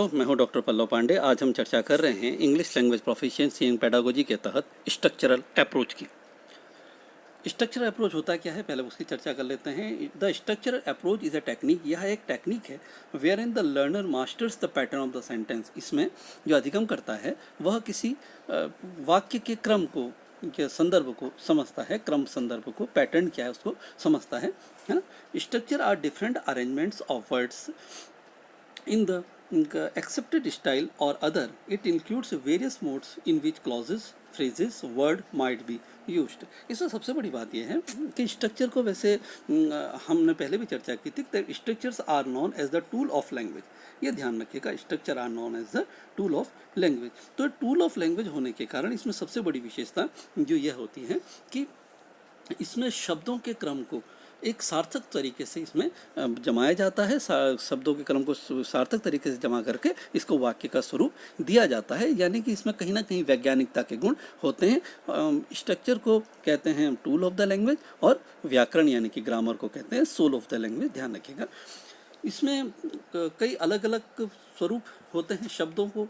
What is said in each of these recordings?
तो मैं हूं डॉक्टर पल्लव पांडे। आज हम चर्चा कर रहे हैं English language proficiency in pedagogy के तहत स्ट्रक्चरल अप्रोच की। स्ट्रक्चरल अप्रोच होता क्या है, पहले उसकी चर्चा कर लेते हैं। The structural approach is a technique, यह एक टेक्निक है where in the learner masters the pattern of the sentence. इसमें जो अधिगम करता है वह किसी वाक्य के क्रम को, के संदर्भ को समझता है, क्रम संदर्भ को, पैटर्न क्या है उसको समझता है ना। Structure are different arrangements of words in the accepted style or other. It includes various modes in which clauses, phrases, word might be used. इसमें सबसे बड़ी बात यह है कि स्ट्रक्चर को वैसे हमने पहले भी चर्चा की थी। Structures are known as the tool of language. ये ध्यान रखिएगा, structure are known as the tool of language. तो टूल ऑफ लैंग्वेज होने के कारण इसमें सबसे बड़ी विशेषता जो यह होती है कि इसमें शब्दों के क्रम को एक सार्थक तरीके से इसमें जमाया जाता है। शब्दों के क्रम को सार्थक तरीके से जमा करके इसको वाक्य का स्वरूप दिया जाता है, यानी कि इसमें कहीं ना कहीं वैज्ञानिकता के गुण होते हैं। स्ट्रक्चर को कहते हैं टूल ऑफ द लैंग्वेज और व्याकरण यानी कि ग्रामर को कहते हैं सोल ऑफ द लैंग्वेज। ध्यान रखिएगा, इसमें कई अलग अलग स्वरूप होते हैं शब्दों को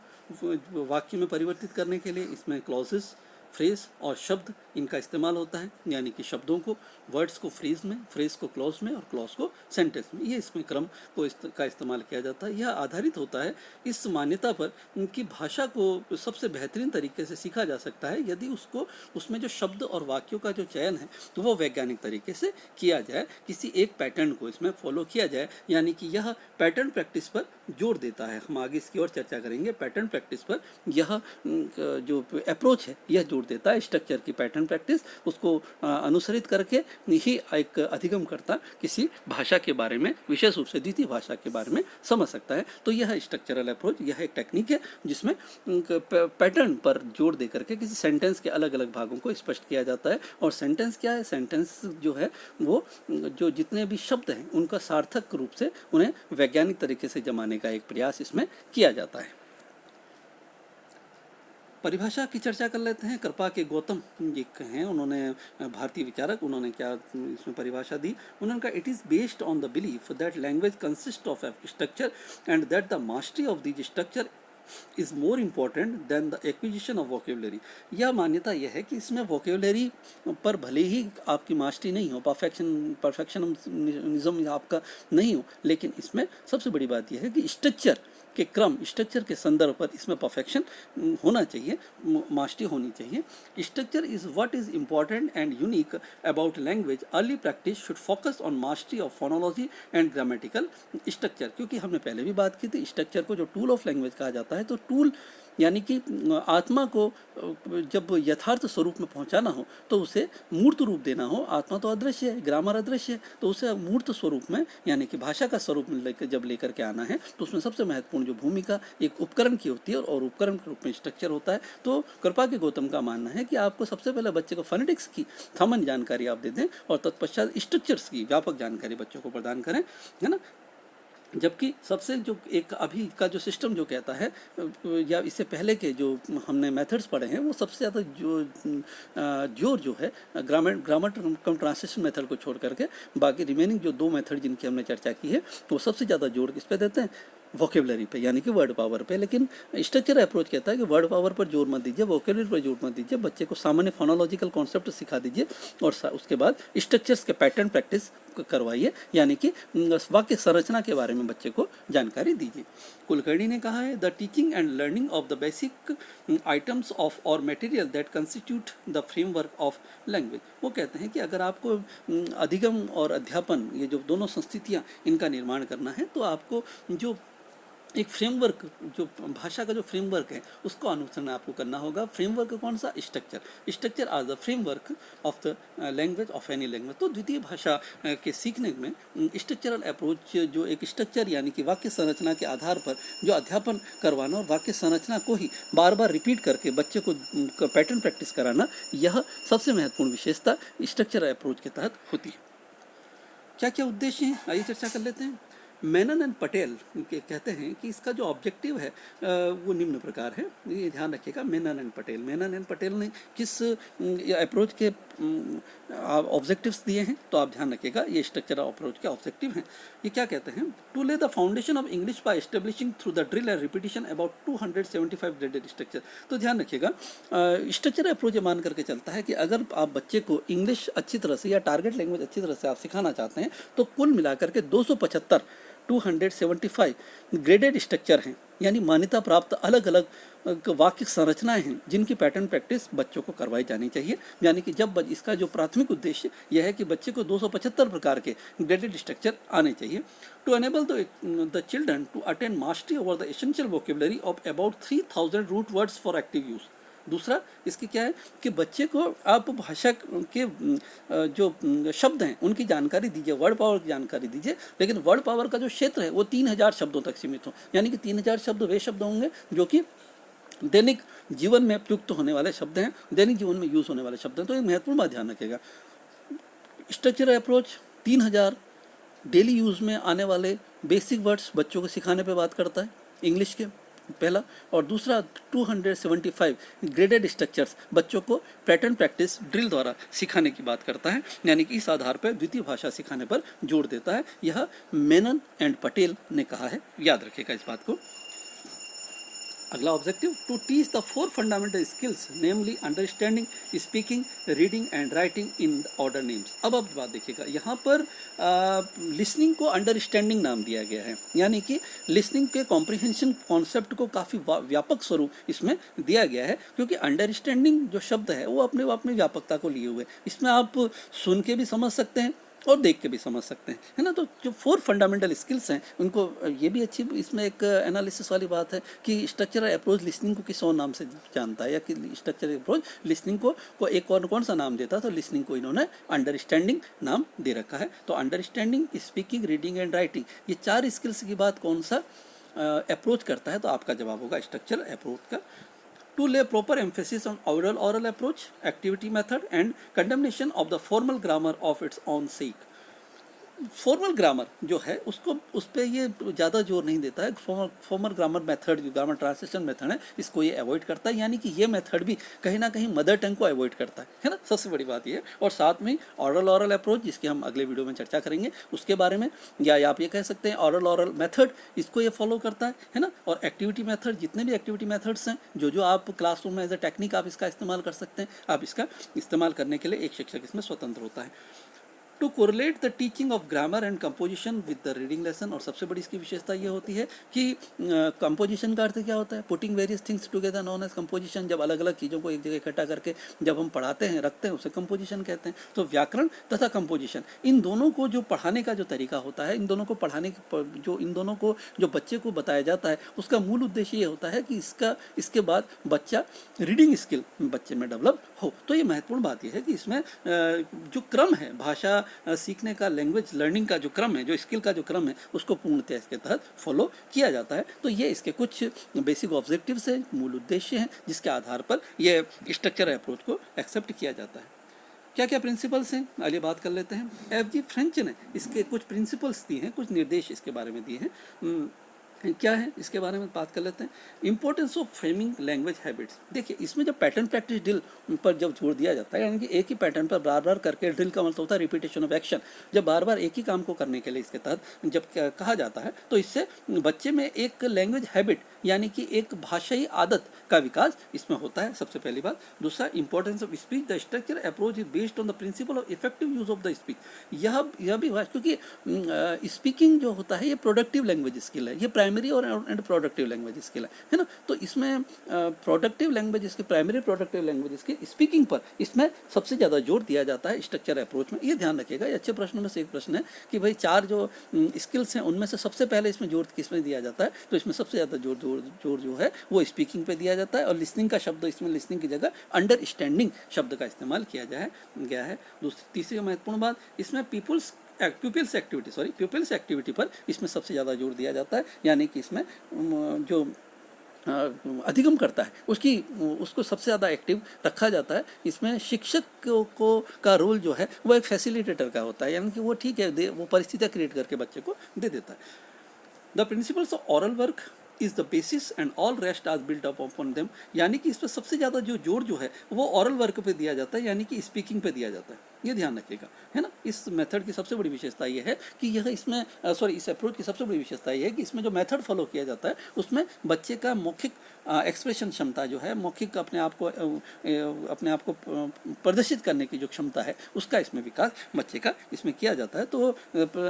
वाक्य में परिवर्तित करने के लिए। इसमें क्लॉजेस, फ्रेज और शब्द इनका इस्तेमाल होता है, यानी कि शब्दों को, वर्ड्स को फ्रेज में, फ्रेज को क्लॉज में और क्लॉज को सेंटेंस में, ये इसमें क्रम को का इस्तेमाल किया जाता है। यह आधारित होता है इस मान्यता पर कि भाषा को सबसे बेहतरीन तरीके से सीखा जा सकता है यदि उसको, उसमें जो शब्द और वाक्यों का जो चयन है तो वो वैज्ञानिक तरीके से किया जाए, किसी एक पैटर्न को इसमें फॉलो किया जाए। यानी कि यह पैटर्न प्रैक्टिस पर जोर देता है। हम आगे इसकी और चर्चा करेंगे। पैटर्न प्रैक्टिस पर यह जो अप्रोच है यह जोर देता है। स्ट्रक्चर की पैटर्न प्रैक्टिस, उसको अनुसरित करके ही एक अधिगम करता किसी भाषा के बारे में, विशेष रूप से द्वितीय भाषा के बारे में समझ सकता है। तो यह स्ट्रक्चरल अप्रोच, यह एक टेक्निक है जिसमें पैटर्न पर जोर दे करके किसी सेंटेंस के अलग अलग भागों को स्पष्ट किया जाता है। और सेंटेंस क्या है? सेंटेंस जो है वो जो जितने भी शब्द हैं उनका सार्थक रूप से उन्हें वैज्ञानिक तरीके से जमाने का एक प्रयास इसमें किया जाता है। परिभाषा की चर्चा कर लेते हैं। कृपा के गौतम जी हैं, उन्होंने भारतीय विचारक, उन्होंने क्या इसमें परिभाषा दी। उन्होंने कहा, it is based on the belief that language consist of A structure and that the mastery of this structure is more important than the acquisition of vocabulary. यह मान्यता यह है कि इसमें वोकेबलरी पर भले ही आपकी मास्टरी नहीं हो, परफेक्शनिज्म आपका नहीं हो, लेकिन इसमें सबसे बड़ी बात यह है कि स्ट्रक्चर के क्रम, स्ट्रक्चर के संदर्भ पर इसमें परफेक्शन होना चाहिए, मास्टरी होनी चाहिए। Structure is what is important and unique about language. Early practice should focus on mastery of phonology and grammatical structure. क्योंकि हमने पहले भी बात की थी, स्ट्रक्चर को जो टूल ऑफ लैंग्वेज कहा जाता है, तो टूल यानी कि आत्मा को जब यथार्थ स्वरूप में पहुंचाना हो तो उसे मूर्त रूप देना हो। आत्मा तो अदृश्य है, ग्रामर अदृश्य है, तो उसे मूर्त स्वरूप में यानी कि भाषा का स्वरूप में जब लेकर के आना है तो उसमें सबसे महत्वपूर्ण जो भूमिका एक उपकरण की होती है और उपकरण के रूप में स्ट्रक्चर होता है। तो कृपा के गौतम का मानना है कि आपको सबसे पहले बच्चे को फोनेटिक्स की सामान्य जानकारी आप दे दें और तत्पश्चात स्ट्रक्चर्स की व्यापक जानकारी बच्चों को प्रदान करें, है ना। जबकि सबसे जो एक अभी का जो सिस्टम जो कहता है, या इससे पहले के जो हमने मेथड्स पढ़े हैं, वो सबसे ज़्यादा जोर जो है ग्रामर कम ट्रांसलेशन मेथड को छोड़ करके बाकी रिमेनिंग जो 2 मेथड जिनकी हमने चर्चा की है वो सबसे ज़्यादा जोर किस पे देते हैं? वोकेबलरी पे, यानी कि वर्ड पावर पे। लेकिन स्ट्रक्चर अप्रोच कहता है कि वर्ड पावर पर जोर मत दीजिए, वोकेबलरी पर जोर मत दीजिए, बच्चे को सामान्य फोनोलॉजिकल कॉन्सेप्ट सिखा दीजिए और उसके बाद स्ट्रक्चर्स के पैटर्न प्रैक्टिस करवाइए, यानी कि वाक्य संरचना के बारे में बच्चे को जानकारी दीजिए। कुलकर्णी ने कहा है, the teaching and learning of the basic items of और material that constitute the framework of language. वो कहते हैं कि अगर आपको अधिगम और अध्यापन, ये जो दोनों संस्थितियाँ, इनका निर्माण करना है तो आपको जो एक फ्रेमवर्क, जो भाषा का जो फ्रेमवर्क है उसको अनुसरण आपको करना होगा। फ्रेमवर्क कौन सा? Structure. Structure are the framework of the language of any language. तो द्वितीय भाषा के सीखने में स्ट्रक्चरल अप्रोच, जो एक स्ट्रक्चर यानी कि वाक्य संरचना के आधार पर जो अध्यापन करवाना और वाक्य संरचना को ही बार बार रिपीट करके बच्चे को पैटर्न प्रैक्टिस कराना, यह सबसे महत्वपूर्ण विशेषता स्ट्रक्चरल अप्रोच के तहत होती है। क्या क्या उद्देश्य हैं, आइए चर्चा कर लेते हैं। मेनन एंड पटेल कहते हैं कि इसका जो ऑब्जेक्टिव है वो निम्न प्रकार है, ये ध्यान रखिएगा। मेनन एंड पटेल ने किस अप्रोच के ऑब्जेक्टिव्स दिए हैं, तो आप ध्यान रखिएगा ये स्ट्रक्चरल अप्रोच के ऑब्जेक्टिव हैं। ये क्या कहते हैं? टू ले the foundation of English by establishing through the drill and repetition about 275 graded structure. तो ध्यान रखिएगा स्ट्रक्चरल अप्रोच ये मान करके चलता है कि अगर आप बच्चे को इंग्लिश अच्छी तरह से या टारगेट लैंग्वेज अच्छी तरह से आप सिखाना चाहते हैं तो कुल मिलाकर के 275 ग्रेडेड स्ट्रक्चर हैं, यानी मान्यता प्राप्त अलग अलग वाक्य संरचनाएं हैं जिनकी पैटर्न प्रैक्टिस बच्चों को करवाई जानी चाहिए। यानी कि जब इसका जो प्राथमिक उद्देश्य यह है कि बच्चे को 275 प्रकार के ग्रेडेड स्ट्रक्चर आने चाहिए। To enable the children to attain mastery over the essential vocabulary of about 3000 root words for active use. दूसरा इसकी क्या है कि बच्चे को आप भाषा के जो शब्द हैं उनकी जानकारी दीजिए, वर्ड पावर की जानकारी दीजिए, लेकिन वर्ड पावर का जो क्षेत्र है वो 3000 शब्दों तक सीमित हो। यानी कि 3000 शब्द वे शब्द होंगे जो कि दैनिक जीवन में प्रयुक्त होने वाले शब्द हैं, दैनिक जीवन में यूज होने वाले शब्द हैं। तो एक महत्वपूर्ण बात ध्यान रखिएगा, स्ट्रक्चरल अप्रोच 3000 डेली यूज में आने वाले बेसिक वर्ड्स बच्चों को सिखाने पे बात करता है इंग्लिश के, पहला। और दूसरा 275 ग्रेडेड स्ट्रक्चर्स बच्चों को पैटर्न प्रैक्टिस ड्रिल द्वारा सिखाने की बात करता है, यानी कि इस आधार पर द्वितीय भाषा सिखाने पर जोर देता है। यह मेनन एंड पटेल ने कहा है, याद रखिएगा इस बात को। अगला objective, to teach the 4 fundamental skills namely understanding, speaking, reading and writing in order names. अब बात देखिएगा, यहाँ पर लिसनिंग को अंडरस्टैंडिंग नाम दिया गया है, यानी कि लिसनिंग के कॉम्प्रिहेंशन कॉन्सेप्ट को काफ़ी व्यापक स्वरूप इसमें दिया गया है, क्योंकि अंडरस्टैंडिंग जो शब्द है वो अपनी व्यापकता को लिए हुए, इसमें आप सुन के भी समझ सकते हैं और देख के भी समझ सकते हैं, है ना। तो जो 4 फंडामेंटल स्किल्स हैं उनको, ये भी अच्छी इसमें एक एनालिसिस वाली बात है कि स्ट्रक्चरल अप्रोच लिसनिंग को किस और नाम से जानता है, या कि स्ट्रक्चरल अप्रोच लिसनिंग को एक और कौन सा नाम देता है, तो लिसनिंग को इन्होंने अंडरस्टैंडिंग नाम दे रखा है। तो understanding, speaking, reading and writing, ये 4 स्किल्स की बात कौन सा अप्रोच करता है, तो आपका जवाब होगा स्ट्रक्चरल अप्रोच का। To lay proper emphasis on oral approach, activity method and condemnation of the formal grammar of its own sake. Formal grammar जो है उसको, उस पर ये ज़्यादा जोर नहीं देता है। फॉर्मल ग्रामर मेथड जो ग्रामर ट्रांसलेशन मेथड है इसको ये अवॉइड करता है, यानी कि ये मेथड भी कहीं ना कहीं मदर टंग को अवॉइड करता है ना, सबसे बड़ी बात ये है। और साथ में ऑरल अप्रोच, जिसकी हम अगले वीडियो में चर्चा करेंगे उसके बारे में, या आप ये कह सकते हैं ऑरल मेथड, इसको ये फॉलो करता है ना। और एक्टिविटी मेथड, जितने भी एक्टिविटी मेथड्स हैं जो आप क्लासरूम में एज अ टेक्निक आप इसका इस्तेमाल कर सकते हैं, आप इसका इस्तेमाल करने के लिए एक शिक्षक इसमें स्वतंत्र होता है। To correlate the teaching of grammar and composition with the reading lesson, और सबसे बड़ी इसकी विशेषता ये होती है कि कंपोजिशन का अर्थ क्या होता है, putting various things together known as composition. जब अलग अलग चीज़ों को एक जगह इकट्ठा करके जब हम पढ़ाते हैं, रखते हैं, उसे कंपोजिशन कहते हैं। तो व्याकरण तथा कंपोजिशन, इन दोनों को जो पढ़ाने का जो तरीका होता है, इन दोनों को पढ़ाने इन दोनों को जो बच्चे को बताया जाता है, उसका मूल उद्देश्य ये होता है कि इसके बाद बच्चा रीडिंग स्किल बच्चे में डेवलप हो। तो ये महत्वपूर्ण बात यह है कि इसमें जो क्रम है भाषा सीखने का, लैंग्वेज लर्निंग का जो क्रम है, जो स्किल का जो क्रम है, उसको पूर्णतः इसके तहत फॉलो किया जाता है। तो ये इसके कुछ बेसिक ऑब्जेक्टिव्स हैं, मूल उद्देश्य हैं, जिसके आधार पर ये स्ट्रक्चरल अप्रोच को एक्सेप्ट किया जाता है। क्या क्या प्रिंसिपल्स हैं, आइए बात कर लेते हैं। एफ.जी. फ्रेंच ने इसके कुछ प्रिंसिपल्स दिए हैं, कुछ निर्देश इसके बारे में दिए हैं। क्या है इसके बारे में बात कर लेते हैं। Importance of framing language habits. देखिए इसमें जब पैटर्न प्रैक्टिस ड्रिल पर जब जोर दिया जाता है, यानी कि एक ही पैटर्न पर बार बार करके, ड्रिल का मतलब होता है रिपीटेशन ऑफ एक्शन, जब बार बार एक ही काम को करने के लिए इसके तहत जब कहा जाता है, तो इससे बच्चे में एक लैंग्वेज हैबिट यानी कि एक भाषाई आदत का विकास इसमें होता है, सबसे पहली बात। दूसरा, importance of speech. The structure approach is based on the principle of effective use of the speech. यह भी क्योंकि स्पीकिंग जो होता है ये प्रोडक्टिव लैंग्वेज स्किल है, ये प्राइमरी और एंड प्रोडक्टिव लैंग्वेज स्किल है ना। तो इसमें प्रोडक्टिव लैंग्वेज, इसके प्राइमरी प्रोडक्टिव लैंग्वेज के स्पीकिंग पर इसमें सबसे ज़्यादा जोर दिया जाता है स्ट्रक्चर अप्रोच में। ये ध्यान रखिएगा, ये अच्छे प्रश्नों में से एक प्रश्न है कि भाई 4 जो स्किल्स हैं उनमें से सबसे पहले इसमें जोर किसमें दिया जाता है, तो इसमें सबसे ज़्यादा जोर जो है वो स्पीकिंग पे दिया जाता है। और लिसनिंग का शब्द, इसमें लिसनिंग की जगह अंडरस्टैंडिंग शब्द का इस्तेमाल किया गया है। तीसरी महत्वपूर्ण बात, इसमें पीपल्स एक्टिविटी पर इसमें सबसे ज़्यादा जोर दिया जाता है, यानी कि इसमें जो अधिगम करता है उसको सबसे ज़्यादा एक्टिव रखा जाता है। इसमें शिक्षक का रोल जो है वो एक फैसिलिटेटर का होता है, यानी कि वो ठीक है वो परिस्थितियाँ क्रिएट करके बच्चे को दे देता है। The principles of oral work is the basis and all rest are built up upon them, यानी कि इस पर सबसे ज़्यादा जो जोर जो है वो ऑरल वर्क पे दिया जाता है, यानी कि स्पीकिंग पे दिया जाता है। ये ध्यान रखिएगा, है ना। इस मेथड की सबसे बड़ी विशेषता ये है कि यह इसमें इस अप्रोच की सबसे बड़ी विशेषता ये है कि इसमें जो मेथड फॉलो किया जाता है उसमें बच्चे का मौखिक एक्सप्रेशन क्षमता जो है, मौखिक अपने आप को प्रदर्शित करने की जो क्षमता है उसका इसमें विकास बच्चे का इसमें किया जाता है। तो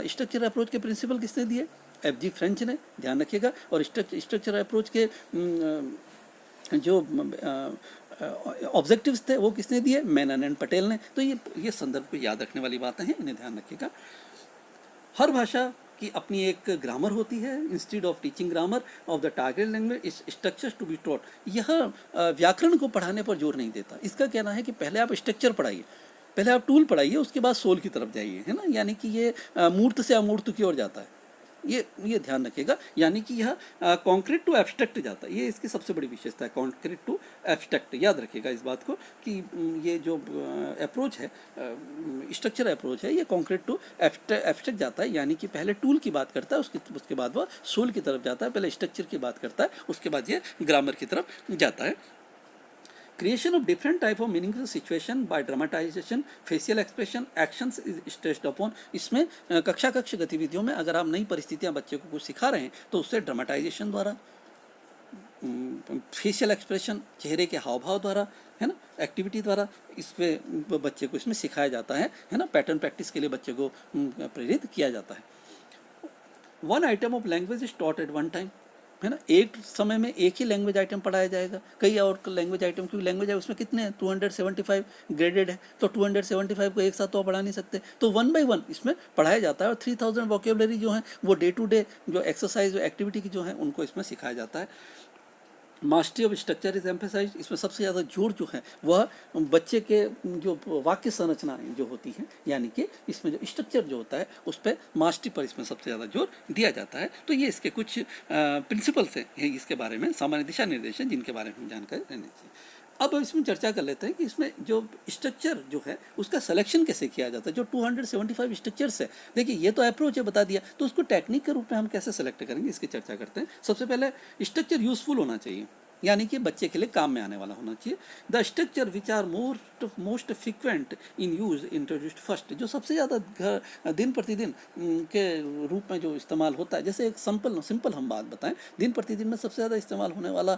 स्ट्रक्चर अप्रोच के प्रिंसिपल किसने दिए? एफ जी फ्रेंच ने, ध्यान रखिएगा। और स्ट्रक्चर अप्रोच के जो ऑब्जेक्टिव्स थे वो किसने दिए? मेनन एंड पटेल ने। तो ये संदर्भ को याद रखने वाली बातें हैं, इन्हें ध्यान रखिएगा। हर भाषा की अपनी एक ग्रामर होती है। Instead of teaching grammar of the target language is structures to be taught. यह व्याकरण को पढ़ाने पर जोर नहीं देता। इसका कहना है कि पहले आप स्ट्रक्चर पढ़ाइए, पहले आप टूल पढ़ाइए, उसके बाद सोल की तरफ जाइए, है ना। यानी कि ये मूर्त से अमूर्त की ओर जाता है। ये ध्यान रखिएगा, यानी कि यह कॉन्क्रीट टू एब्स्ट्रैक्ट जाता है। ये इसकी सबसे बड़ी विशेषता है, कॉन्क्रीट टू एब्स्ट्रैक्ट। याद रखिएगा इस बात को कि ये जो अप्रोच है, स्ट्रक्चर अप्रोच है, ये कॉन्क्रीट टू एब्स्ट्रैक्ट जाता है, यानी कि पहले टूल की बात करता है, उसके बाद वह सोल की तरफ जाता है। पहले स्ट्रक्चर की बात करता है, उसके बाद ये ग्रामर की तरफ जाता है। Creation of different type of meaningful situation by dramatization, facial expression, actions is stressed upon। इसमें कक्षा गतिविधियों में अगर आप नई परिस्थितियां बच्चे को कुछ सिखा रहे हैं तो उससे ड्रामेटाइजेशन द्वारा, फेशियल एक्सप्रेशन, चेहरे के हाव भाव द्वारा, है ना, एक्टिविटी द्वारा इस पे बच्चे को इसमें सिखाया जाता है ना। पैटर्न प्रैक्टिस के लिए बच्चे को प्रेरित किया जाता है। One item of language is taught at one time, है ना। एक समय में एक ही लैंग्वेज आइटम पढ़ाया जाएगा। कई और लैंग्वेज आइटम, क्योंकि लैंग्वेज है उसमें कितने हैं, 275 ग्रेडेड है, तो 275 को एक साथ तो पढ़ा नहीं सकते, तो 1 by 1 इसमें पढ़ाया जाता है। और 3000 वोकेबलरी जो है वो डे टू डे जो एक्सरसाइज एक्टिविटी की जो है उनको इसमें सिखाया जाता है। Mastery of structure is emphasise. इसमें सबसे ज़्यादा जोर जो है वह बच्चे के जो वाक्य संरचनाएं जो होती हैं, यानी कि इसमें जो स्ट्रक्चर जो होता है उस पर मास्टरी पर इसमें सबसे ज़्यादा जोर दिया जाता है। तो ये इसके कुछ प्रिंसिपल्स हैं, इसके बारे में सामान्य दिशा निर्देश हैं जिनके बारे में जानकारी रहनी चाहिए। अब इसमें चर्चा कर लेते हैं कि इसमें जो स्ट्रक्चर जो है उसका सिलेक्शन कैसे किया जाता है। जो 275 स्ट्रक्चर्स है, देखिए ये तो अप्रोच है बता दिया, तो उसको टेक्निक के रूप में हम कैसे सेलेक्ट करेंगे इसकी चर्चा करते हैं। सबसे पहले स्ट्रक्चर यूजफुल होना चाहिए, यानी कि बच्चे के लिए काम में आने वाला होना चाहिए। The structure which are most frequent in use introduced first, जो सबसे ज़्यादा दिन प्रतिदिन के रूप में जो इस्तेमाल होता है। जैसे एक सिंपल हम बात बताएं, दिन प्रतिदिन में सबसे ज़्यादा इस्तेमाल होने वाला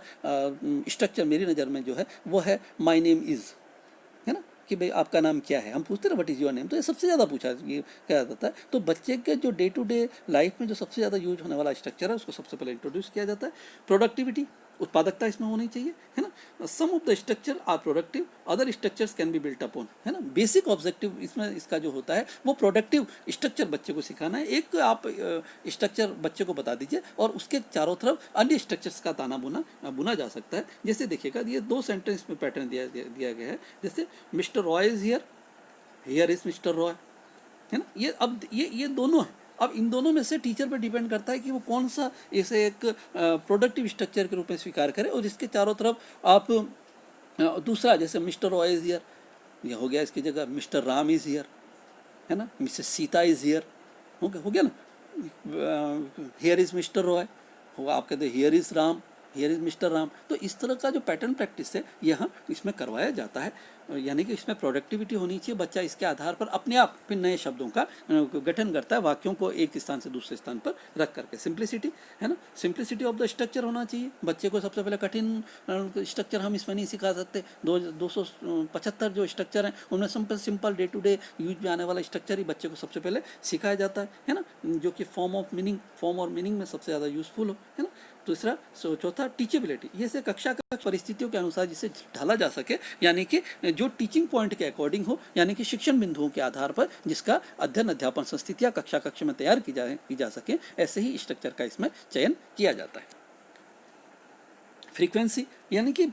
स्ट्रक्चर मेरी नज़र में जो है वो है माई नेम इज़, है ना, कि भाई आपका नाम क्या है। हम पूछते हैं व्हाट इज़ योर नेम, तो ये सबसे ज़्यादा पूछा ये क्या जाता है। तो बच्चे के जो डे टू डे लाइफ में जो सबसे ज़्यादा यूज होने वाला स्ट्रक्चर है उसको सबसे पहले इंट्रोड्यूस किया जाता है। प्रोडक्टिविटी, उत्पादकता इसमें होनी चाहिए, है ना। Some of the structure are productive, other structures can be built upon, है ना। बेसिक ऑब्जेक्टिव इसमें इसका जो होता है वो प्रोडक्टिव स्ट्रक्चर बच्चे को सिखाना है। एक आप स्ट्रक्चर बच्चे को बता दीजिए और उसके चारों तरफ अन्य स्ट्रक्चर्स का ताना बुना जा सकता है। जैसे देखिएगा ये 2 सेंटेंस में पैटर्न दिया गया है। जैसे mister Roy is here, here is mister Roy, है ना। ये अब ये दोनों है। अब इन दोनों में से टीचर पे डिपेंड करता है कि वो कौन सा इसे एक प्रोडक्टिव स्ट्रक्चर के रूप में स्वीकार करे और इसके चारों तरफ आप दूसरा, जैसे मिस्टर रॉय इज़ हियर, ये हो गया। इसकी जगह मिस्टर राम इज़ हियर, है ना, मिसेस सीता इज़ हियर, हो गया ना। हियर इज़ मिस्टर रॉय होगा, आप कहते here is Ram, here is mister Ram. तो इस तरह का जो पैटर्न प्रैक्टिस है यहाँ इसमें करवाया जाता है, यानी कि इसमें प्रोडक्टिविटी होनी चाहिए। बच्चा इसके आधार पर अपने आप फिर नए शब्दों का गठन करता है, वाक्यों को एक स्थान से दूसरे स्थान पर रख करके। सिंप्लिसिटी, है ना, सिंप्लिसिटी ऑफ द स्ट्रक्चर होना चाहिए। बच्चे को सबसे पहले कठिन स्ट्रक्चर हम इसमें नहीं सिखा सकते। 275 जो स्ट्रक्चर हैं उनमें simple day to day use में आने वाला स्ट्रक्चर ही बच्चे को सबसे पहले सिखाया जाता है ना, जो कि फॉर्म और मीनिंग में सबसे ज़्यादा यूजफुल हो, है ना। दूसरा चौथा टीचेबिलिटी, ये से कक्षा परिस्थितियों के अनुसार जिसे ढाला जा सके, यानी कि जो टीचिंग पॉइंट के अकॉर्डिंग हो, यानी कि शिक्षण बिंदुओं के आधार पर जिसका अध्ययन अध्यापन संस्थितियाँ कक्षा में तैयार की जा सके, ऐसे ही स्ट्रक्चर का इसमें चयन किया जाता है। फ्रीक्वेंसी, यानी कि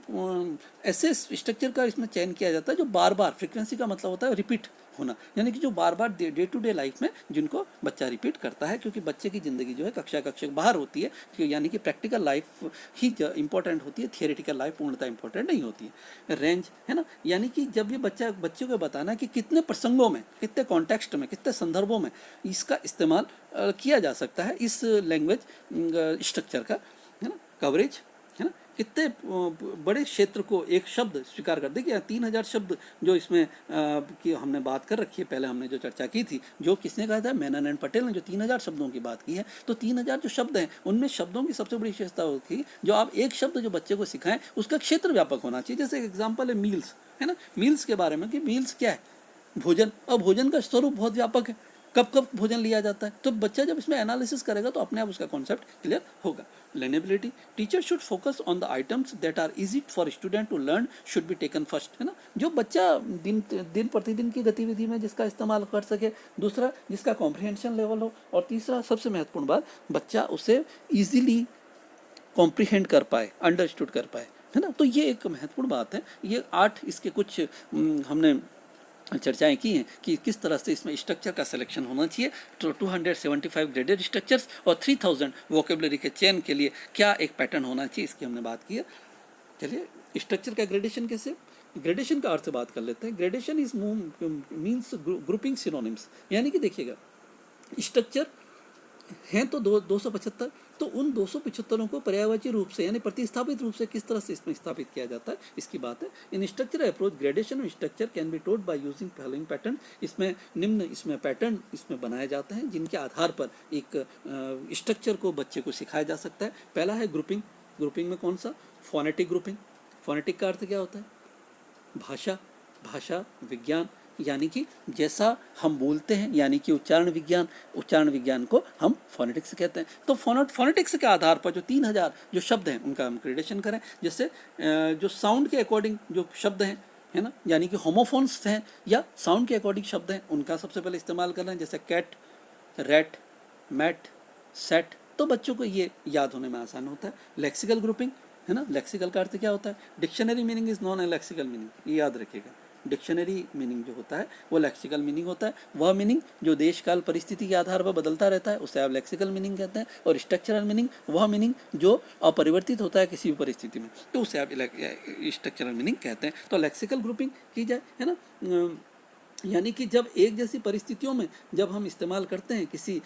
ऐसे स्ट्रक्चर का इसमें चयन किया जाता है जो बार बार, फ्रीक्वेंसी का मतलब होता है रिपीट होना, यानी कि जो बार बार डे टू डे लाइफ में जिनको बच्चा रिपीट करता है। क्योंकि बच्चे की ज़िंदगी जो है कक्षा बाहर होती है, यानी कि प्रैक्टिकल लाइफ ही इंपॉर्टेंट होती है, थियोरेटिकल लाइफ पूर्णतः इंपॉर्टेंट नहीं होती है। रेंज, है ना, यानी कि जब ये बच्चे को बताना कि कितने प्रसंगों में, कितने कॉन्टेक्स्ट में, कितने संदर्भों में इसका इस्तेमाल किया जा सकता है इस लैंग्वेज स्ट्रक्चर का, है ना। कवरेज, है ना, कितने बड़े क्षेत्र को एक शब्द स्वीकार कर दे कि 3000 शब्द जो इसमें की हमने बात कर रखी है, पहले हमने जो चर्चा की थी, जो किसने कहा था, मेनन एंड पटेल ने जो 3000 शब्दों की बात की है। तो 3000 जो शब्द हैं उनमें शब्दों की सबसे बड़ी विशेषता होती है जो आप एक शब्द जो बच्चे को सिखाएं उसका क्षेत्र व्यापक होना चाहिए। जैसे एग्जाम्पल है मील्स, है ना, मील्स के बारे में कि मील्स क्या है, भोजन, और भोजन का स्वरूप बहुत व्यापक है, कब कब भोजन लिया जाता है। तो बच्चा जब इसमें एनालिसिस करेगा तो अपने आप उसका कॉन्सेप्ट क्लियर होगा। Learnability, teacher should focus on the items that are easy for student to learn should be taken first, है ना, जो बच्चा दिन प्रतिदिन की गतिविधि में जिसका इस्तेमाल कर सके, दूसरा जिसका कॉम्प्रिहेंशन लेवल हो, और तीसरा सबसे महत्वपूर्ण बात, बच्चा उसे ईजिली कॉम्प्रिहेंड कर पाए, अंडरस्टूड कर पाए, है ना। तो ये एक महत्वपूर्ण बात है। ये 8 इसके कुछ हमने चर्चाएं की हैं कि किस तरह से इसमें स्ट्रक्चर का सिलेक्शन होना चाहिए। तो 275 ग्रेडेड स्ट्रक्चर्स और 3000 वोकेबलरी के चेन के लिए क्या एक पैटर्न होना चाहिए, इसकी हमने बात की है। चलिए, स्ट्रक्चर का ग्रेडेशन कैसे, ग्रेडेशन का अर्थ से बात कर लेते हैं। Gradation is means grouping synonyms, यानी कि देखिएगा स्ट्रक्चर हैं तो 275, तो उन 275 को पर्यायवाची रूप से यानी प्रतिस्थापित रूप से किस तरह से इसमें स्थापित किया जाता है, इसकी बात है। इन structure approach gradation of structure can be told by using following pattern, इसमें निम्न इसमें पैटर्न इसमें बनाए जाते हैं जिनके आधार पर एक स्ट्रक्चर को बच्चे को सिखाया जा सकता है। पहला है ग्रुपिंग, ग्रुपिंग में कौन सा, फोनेटिक ग्रुपिंग। फोनेटिक का अर्थ क्या होता है, भाषा, भाषा विज्ञान, यानी कि जैसा हम बोलते हैं, यानी कि उच्चारण विज्ञान, उच्चारण विज्ञान को हम फोनेटिक्स कहते हैं। तो फोनेटिक्स के आधार पर जो 3000 जो शब्द हैं उनका हम ग्रेडेशन करें। जैसे जो साउंड के अकॉर्डिंग जो शब्द हैं, है ना, यानी कि होमोफोन्स हैं या साउंड के अकॉर्डिंग शब्द हैं, उनका सबसे पहले इस्तेमाल कर रहे हैं। जैसे कैट, रैट, मैट, सेट, तो बच्चों को ये याद होने में आसान होता है। लेक्सिकल ग्रुपिंग, है ना, लेक्सिकल का अर्थ क्या होता है, dictionary meaning is non A lexical meaning, ये याद रखिएगा। डिक्शनरी मीनिंग जो होता है वो लेक्सिकल मीनिंग होता है। वह मीनिंग जो देश काल परिस्थिति के आधार पर बदलता रहता है उसे आप लेक्सिकल मीनिंग कहते हैं। और स्ट्रक्चरल मीनिंग वह मीनिंग जो अपरिवर्तित होता है किसी भी परिस्थिति में, तो उसे आप स्ट्रक्चरल मीनिंग कहते हैं। तो लेक्सिकल ग्रुपिंग की जाए, है ना, यानी कि जब एक जैसी परिस्थितियों में जब हम इस्तेमाल करते हैं किसी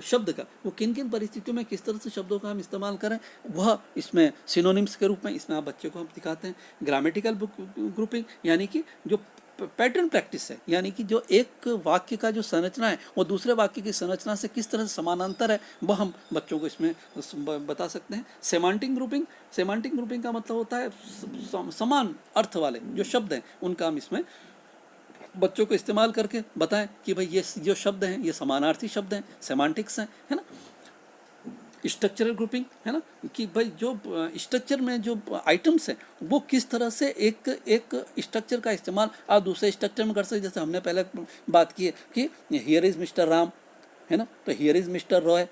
शब्द का, वो किन किन परिस्थितियों में किस तरह से शब्दों का हम इस्तेमाल करें, वह इसमें सिनोनिम्स के रूप में इसमें आप बच्चे को हम दिखाते हैं। ग्रामेटिकल ग्रुपिंग, यानी कि जो पैटर्न प्रैक्टिस है, यानी कि जो एक वाक्य का जो संरचना है वो दूसरे वाक्य की संरचना से किस तरह से समानांतर है, वह हम बच्चों को इसमें बता सकते हैं। सेमांटिक ग्रुपिंग, सेमांटिक ग्रुपिंग का मतलब होता है समान अर्थ वाले जो शब्द हैं उनका हम इसमें बच्चों को इस्तेमाल करके बताएं कि भाई ये जो शब्द हैं ये समानार्थी शब्द हैं, सेमांटिक्स हैं, है ना। स्ट्रक्चरल ग्रुपिंग, है ना, कि भाई जो स्ट्रक्चर में जो आइटम्स हैं वो किस तरह से एक स्ट्रक्चर का इस्तेमाल आप दूसरे स्ट्रक्चर में कर सकते। जैसे हमने पहले बात की है कि हियर इज मिस्टर राम, है ना, तो हियर इज मिस्टर रॉय।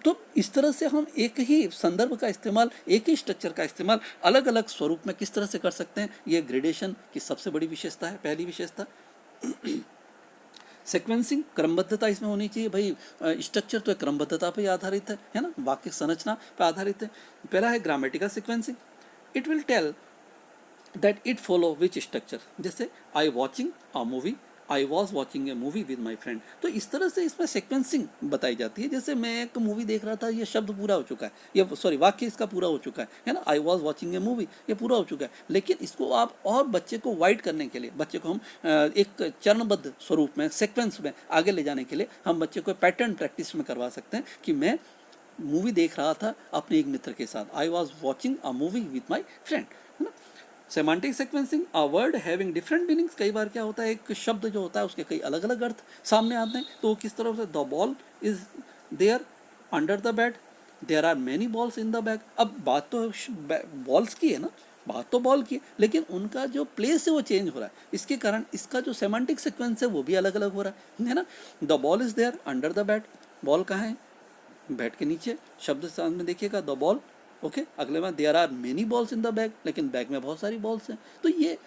तो इस तरह से हम एक ही संदर्भ का इस्तेमाल, एक ही स्ट्रक्चर का इस्तेमाल अलग अलग स्वरूप में किस तरह से कर सकते हैं, ये ग्रेडेशन की सबसे बड़ी विशेषता है, पहली विशेषता। सीक्वेंसिंग, क्रमबद्धता इसमें होनी चाहिए। भाई स्ट्रक्चर तो क्रमबद्धता पर आधारित है ना, वाक्य संरचना पर आधारित है। पहला है grammatical sequencing, it will tell that it follow which structure. जैसे I watching a movie, I was watching a movie with my friend, तो इस तरह से इसमें सीक्वेंसिंग बताई जाती है। जैसे मैं एक मूवी देख रहा था, ये शब्द पूरा हो चुका है, ये सॉरी वाक्य इसका पूरा हो चुका है ना, आई वॉज वॉचिंग ए मूवी, ये पूरा हो चुका है। लेकिन इसको आप और बच्चे को वाइड करने के लिए, बच्चे को हम एक चरणबद्ध स्वरूप में, सीक्वेंस में आगे ले जाने के लिए हम बच्चे को पैटर्न प्रैक्टिस में करवा सकते हैं कि मैं मूवी देख रहा था अपने एक मित्र के साथ, आई was watching a movie with my friend, है ना। Semantic sequencing, a word having different meanings, कई बार क्या होता है एक शब्द जो होता है उसके कई अलग अलग अर्थ सामने आते हैं, तो किस तरह से, the ball is there under the bed, there are many balls in the bag. अब बात तो बॉल्स की है ना, बात तो बॉल की है, लेकिन उनका जो प्लेस है वो चेंज हो रहा है, इसके कारण इसका जो सेमांटिक सीक्वेंस है वो भी अलग अलग हो रहा है ना। The ball is there under the bed, ball कहाँ है, बेड के नीचे, शब्द सामने देखिएगा द बॉल, ओके। अगले में there are many balls in the bag, लेकिन बैग में बहुत सारी बॉल्स हैं। तो ये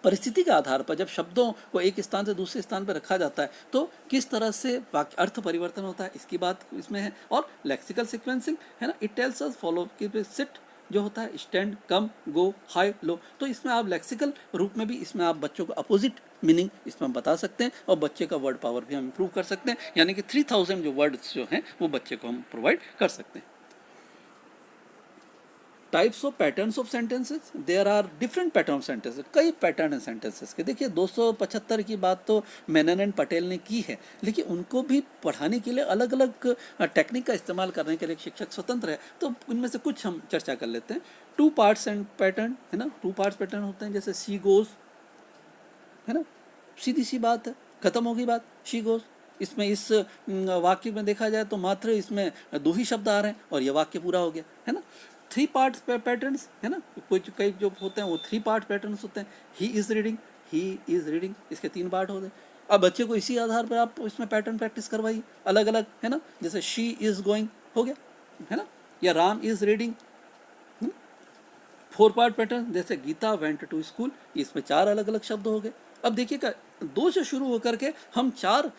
परिस्थिति के आधार पर जब शब्दों को एक स्थान से दूसरे स्थान पर रखा जाता है तो किस तरह से वाक्य अर्थ परिवर्तन होता है, इसकी बात इसमें है। और लेक्सिकल सीक्वेंसिंग, है ना, इट टेल्स अस फॉलो कि सिट जो होता है, स्टैंड, कम, गो, हाई, लो, तो इसमें आप लेक्सिकल रूप में भी इसमें आप बच्चों को अपोजिट मीनिंग इसमें बता सकते हैं और बच्चे का वर्ड पावर भी हम इम्प्रूव कर सकते हैं, यानी कि 3000 जो वर्ड्स जो हैं वो बच्चे को हम प्रोवाइड कर सकते हैं। Types of patterns of sentences, there are different pattern of sentences, कई पैटर्न है सेंटेंसेस के। देखिए 275 की बात तो मेनन एंड पटेल ने की है, लेकिन उनको भी पढ़ाने के लिए अलग अलग टेक्निक का इस्तेमाल करने के लिए शिक्षक स्वतंत्र है। तो इनमें से कुछ हम चर्चा कर लेते हैं। टू पार्ट्स एंड पैटर्न है ना, टू पार्ट्स पैटर्न होते हैं, जैसे शी गोज है ना, सीधी सी बात है, खत्म होगी बात, शी गोज। इसमें इस वाक्य में देखा जाए तो मात्र इसमें दो ही शब्द आ रहे हैं और यह वाक्य पूरा हो गया है ना। थ्री पार्ट पैटर्न्स है ना, कुछ कई जो होते हैं वो थ्री पार्ट पैटर्न्स होते हैं। He is reading, he is reading, इसके तीन पार्ट होते हैं। अब बच्चे को इसी आधार पर आप इसमें पैटर्न प्रैक्टिस करवाइए अलग अलग है ना, जैसे शी इज़ गोइंग हो गया है ना, या Ram is reading. Four part pattern जैसे गीता वेंट टू स्कूल, इसमें चार अलग अलग शब्द हो गए। अब देखिएगा दो से शुरू होकर के हम चार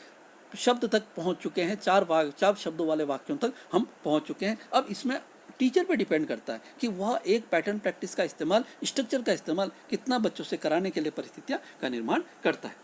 शब्द तक पहुंच चुके हैं, चार शब्दों वाले वाक्यों तक हम पहुंच चुके हैं। अब इसमें टीचर पे डिपेंड करता है कि वह एक पैटर्न प्रैक्टिस का इस्तेमाल, स्ट्रक्चर का इस्तेमाल कितना बच्चों से कराने के लिए परिस्थितियां का निर्माण करता है।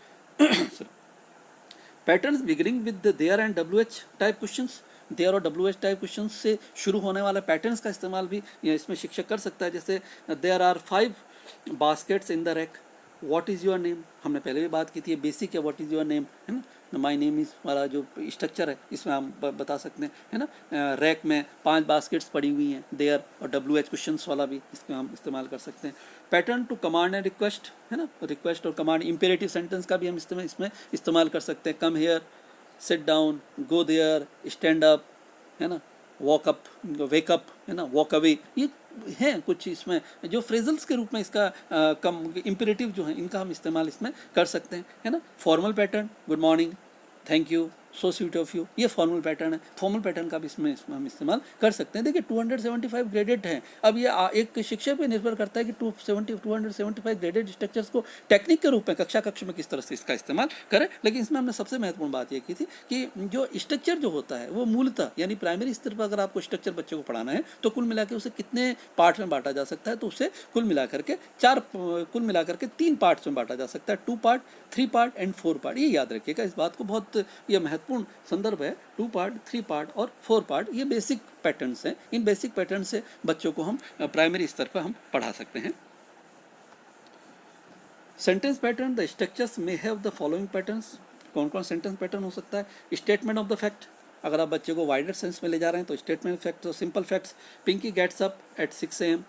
Patterns beginning with there and WH type questions, there और WH टाइप क्वेश्चंस से शुरू होने वाले पैटर्न्स का इस्तेमाल भी इसमें शिक्षक कर सकता है। जैसे there are 5 baskets in the rack, what is your name, हमने पहले भी बात की थी, बेसिक है व्हाट इज़ योर नेम है ना। माई नेम इज़ वाला जो स्ट्रक्चर है इसमें हम बता सकते हैं है ना। रैक में 5 बास्केट्स पड़ी हुई हैं, देयर और WH क्वेश्चंस वाला भी इसमें हम इस्तेमाल कर सकते हैं। Pattern to command and request है ना, रिक्वेस्ट और कमांड, इंपेरेटिव सेंटेंस का भी हम इसमें इस्तेमाल कर सकते हैं। Come here, sit down, go there, stand up है ना, वॉक अप, वेक अप है ना, वॉक अवे, ये हैं कुछ इसमें जो फ्रेजल्स के रूप में इसका कम इंपेरेटिव जो है इनका हम इस्तेमाल इसमें कर सकते हैं है ना। Formal pattern, good morning, thank you, so sweet of you, ये फॉर्मल पैटर्न है। फॉर्मल पैटर्न का भी इसमें हम इस्तेमाल कर सकते हैं। देखिए 275 ग्रेडेड हैं। अब ये एक शिक्षक पे निर्भर करता है कि 275 ग्रेडेड स्ट्रक्चर्स को टेक्निक के रूप में कक्ष में किस तरह से इसका इस्तेमाल करें। लेकिन इसमें हमने सबसे महत्वपूर्ण बात ये की थी कि जो स्ट्रक्चर जो होता है वो मूलतः यानी प्राइमरी स्तर पर अगर आपको स्ट्रक्चर बच्चे को पढ़ाना है तो कुल मिला के उसे कितने पार्ट में बांटा जा सकता है, तो उसे कुल मिलाकर के 3 पार्ट्स में बांटा जा सकता है, 2 पार्ट, 3 पार्ट एंड 4 पार्ट। ये याद रखिएगा, इस बात को बहुत यह महत्वपूर्ण संदर्भ है। 2 पार्ट, 3 पार्ट और 4 पार्ट, ये बेसिक पैटर्न्स हैं। इन बेसिक पैटर्न से बच्चों को हम प्राइमरी स्तर पर हम पढ़ा सकते हैं। Sentence pattern, the structures may have the following patterns. कौन कौन सेंटेंस पैटर्न हो सकता है? स्टेटमेंट ऑफ द फैक्ट, अगर आप बच्चे को वाइडर सेंस में ले जा रहे हैं तो स्टेटमेंट फैक्ट, तो simple facts, Pinky gets up at 6 AM,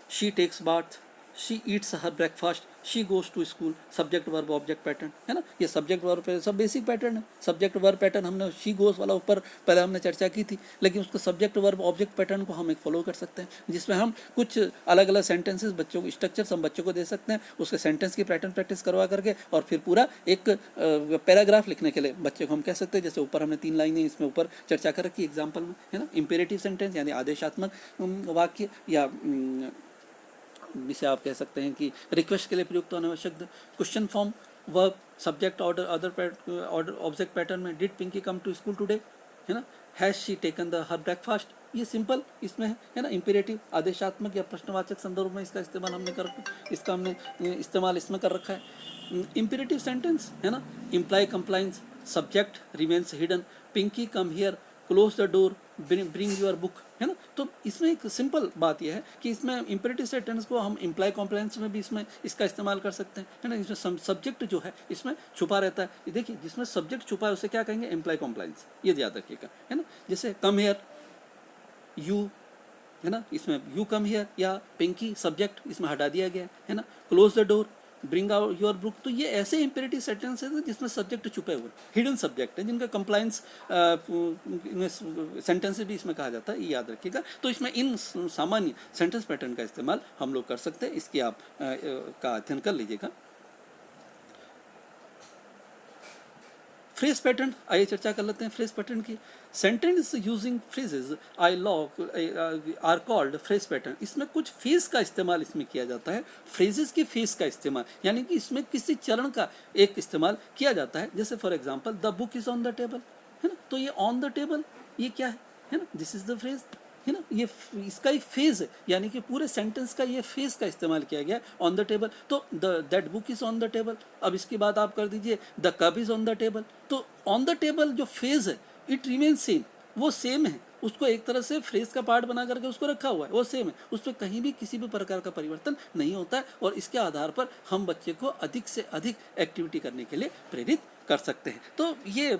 she takes bath, she eats her breakfast, she goes to school. Subject verb object pattern है ना, ये सब्जेक्ट वर्ब पे सब बेसिक पैटर्न है। सब्जेक्ट वर्ब पैटर्न हमने शी गोज वाला ऊपर पहले हमने चर्चा की थी, लेकिन उसको सब्जेक्ट वर्ब ऑब्जेक्ट पैटर्न को हम एक फॉलो कर सकते हैं, जिसमें हम कुछ अलग अलग सेंटेंसेस बच्चों को, स्ट्रक्चर्स हम बच्चों को दे सकते हैं, उसके सेंटेंस की पैटर्न प्रैक्टिस करवा करके और फिर पूरा एक पैराग्राफ लिखने के लिए बच्चे को हम कह सकते हैं। जैसे ऊपर हमने 3 लाइनें इसमें ऊपर चर्चा कर रखी एग्जाम्पल में है ना। इंपेरेटिव सेंटेंस यानी आदेशात्मक वाक्य, या जिसे आप कह सकते हैं कि रिक्वेस्ट के लिए प्रयुक्त होने वाले शब्द। Question form, verb, subject, order, order object pattern में did Pinky come to school today है ना, has she taken the her breakfast, ये सिंपल इसमें है ना। इंपेरेटिव आदेशात्मक या प्रश्नवाचक संदर्भ में इसका इस्तेमाल हमने इस्तेमाल इसमें कर रखा है। इंपेरेटिव सेंटेंस है ना, imply compliance, subject remains hidden, Pinky come here, close the door, bring your book है ना। तो इसमें एक सिंपल बात यह है कि इसमें इंपेरेटिव सेंटेंस को हम इम्प्लाई कॉम्प्लाइंस में भी इसमें इसका इस्तेमाल कर सकते हैं है ना। इसमें सब्जेक्ट जो है इसमें छुपा रहता है। देखिए जिसमें सब्जेक्ट छुपा है उसे क्या कहेंगे? इम्प्लाई कॉम्प्लाइंस, ये याद रखिएगा है ना। जैसे कम हेयर, यू है ना, इसमें यू कम हियर या पिंकी सब्जेक्ट इसमें हटा दिया गया है ना। Close the door, bring out your book, तो ये ऐसे इंपेरेटिव सेंटेंसेस हैं जिसमें सब्जेक्ट छुपे हुए, हिडन सब्जेक्ट है, जिनका कंप्लाइंस सेंटेंसेस भी इसमें कहा जाता है, ये याद रखिएगा। तो इसमें इन सामान्य सेंटेंस पैटर्न का इस्तेमाल हम लोग कर सकते हैं, इसकी आप का अध्ययन कर लीजिएगा। फ्रेज पैटर्न, आइए चर्चा कर लेते हैं फ्रेज पैटर्न की। Sentence using phrases I lock are called phrase pattern. इसमें कुछ फेज का इस्तेमाल इसमें किया जाता है, फ्रेजेस के फेज का इस्तेमाल, यानी कि इसमें किसी चरण का एक इस्तेमाल किया जाता है। जैसे for example the book is on the table है ना, तो ये ऑन द टेबल ये क्या है ना, दिस इज द फ्रेज है ना। ये इसका एक फेज है, यानी कि पूरे सेंटेंस का ये फेज का इस्तेमाल किया गया ऑन द टेबल। तो that book is on the table. अब इसके बाद आप कर दीजिए the cup is on the table. तो ऑन द टेबल जो फेज है इट रिमेन सेम, वो सेम है उसको एक तरह से फ्रेज का पार्ट बना करके उसको रखा हुआ है, वो सेम है, उस पर कहीं भी किसी भी प्रकार का परिवर्तन नहीं होता है। और इसके आधार पर हम बच्चे को अधिक से अधिक एक्टिविटी करने के लिए प्रेरित कर सकते हैं। तो ये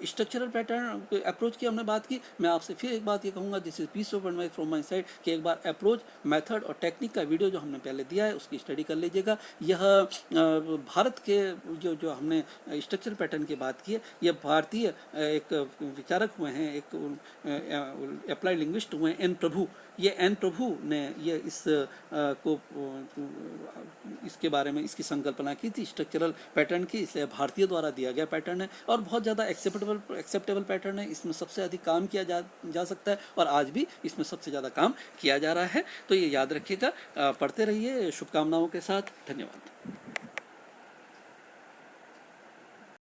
स्ट्रक्चरल पैटर्न अप्रोच की हमने बात की। मैं आपसे फिर एक बात ये कहूँगा, this is peace of advice from my side, कि एक बार अप्रोच, मेथड और टेक्निक का वीडियो जो हमने पहले दिया है उसकी स्टडी कर लीजिएगा। यह भारत के जो जो हमने स्ट्रक्चरल पैटर्न की बात की है, यह भारतीय एक विचारक हुए हैं, एक अप्लाइड लिंग्विस्ट हुए हैं, एन प्रभु। ये एन प्रभु ने ये इसके बारे में इसकी संकल्पना की थी स्ट्रक्चरल पैटर्न की, इसलिए भारतीय द्वारा दिया गया पैटर्न है और बहुत ज़्यादा एक्सेप्टेबल पैटर्न है। इसमें सबसे अधिक काम किया जा सकता है और आज भी इसमें सबसे ज़्यादा काम किया जा रहा है। तो ये याद रखिएगा, पढ़ते रहिए। शुभकामनाओं के साथ, धन्यवाद।